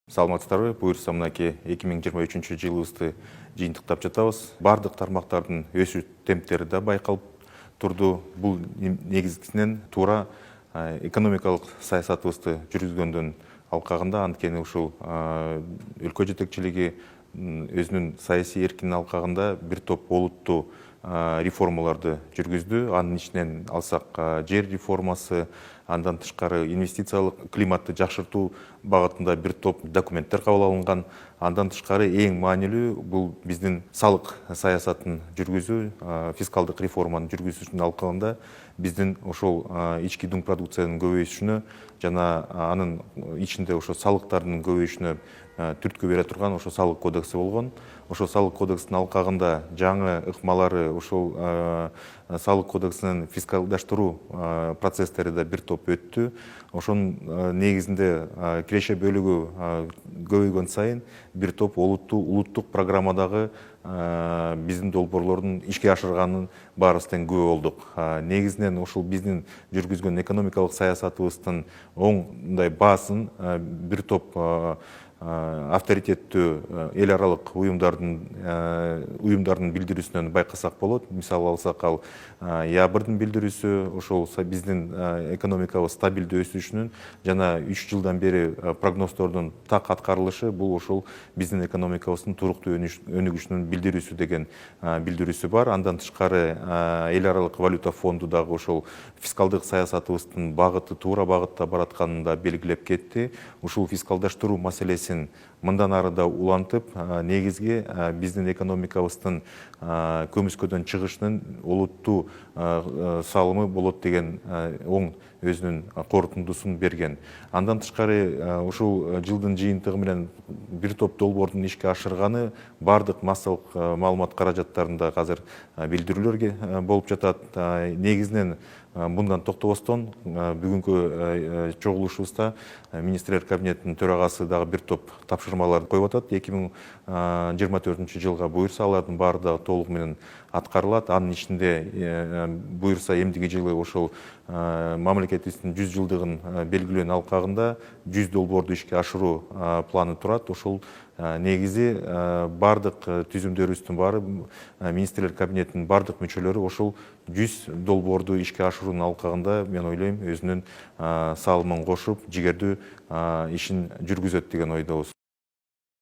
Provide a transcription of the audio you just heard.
Саламатсыздарбы, буюрса мынакей 2023 жылыбызды жыйынтыктап жатабыз. Бардык тармактардын өсүү темптери да байкалып турду. Бул негизинен туура экономикалык саясатыбызды жүргүзгөндүн алкагында, анткени ушул өлкө жетекчилиги өзүнүн саясий эркинин алкагында бир топ олуттуу реформаларды жүргүздү. Анын ичинен алсак жер реформасы, андан тышкары инвестициялык климатты жакшыртуу багытында бир топ документтер кабыл алынган. Андан тышкары эң маанилүү бул биздин салык саясатын жүргүзүү, фискалдык реформаны жүргүзүүнүн алкагында биздин ошол ички дың продукциянын көбөйүшүнө жана анын ичинде ошо салыктардын көбөйүшүнө түрткү бере турган ошо салык кодекси болгон. Ошо салык кодексинин алкагында жаңы ыкмалары ошол салык кодексинин фискалдаштыруу процесстери да бир топ өттү. Ошонун негизинде киреше бөлүгү көбөйгөн сайын бир топ улуттук программадагы биздин долбоорлордун ишке ашырганын баарыбыз тең күбө болдук. Негизинен ошол биздин жүргүзгөн экономикалык саясатыбыздын оңдай баасын бир топ авторитеттүү эл аралык уюмдардын билдирүүсүнөн байкасак болот. Мисалы алсак, ал ябырдын билдирүүсү ошол биздин экономикабыз стабилдүү өсүшүнүн жана 3 жылдан бери прогноздордун так аткарылышы, бул ошол биздин экономикабыздын туруктуу өнүгүшүнүн билдирүүсү деген билдирүүсү бар. Андан тышкары эл аралык валюта фонду дагы ошол фискалдык саясатыбыздын багыты туура багытта баратканын да белгилеп кетти. Ушул фискалдаштыруу маселеси мындан ары да улантып, негизги биздин экономикабыздын көмүскөдөн чыгышынын олуттуу салымы болот деген оң өзүнүн корутундусун берген. Андан тышкары ушул жылдын жыйынтыгы менен бир топ долбоордун ишке ашырганы бардык массалык маалымат каражаттарында азыр билдирүүлөр болуп жатат. Негизинен мындан токтобостон бүгүнкү чогулушубузда министрлер кабинетинин төрагасы дагы бир топ тапшырмаларды коюп атат. 2024 жылга буюрса алардын баары дагы толугу менен аткарылат. Анын ичинде буюрса эмдиги жылы ошол мамлекетибиздин 100 жылдыгын белгилөөнүн алкагында 100 долбоорду ишке ашыруу планы турат. Ошол негизи бардык түзүмдөрүбүздүн баары министрлер кабинетинин бардык мүчөлөрү ошол 100 долбоорду ишке ашыруунун алкагында, мен ойлойм, өзүнүн салымын кошуп, жигердүү ишин жүргүзөт деген ойдобуз.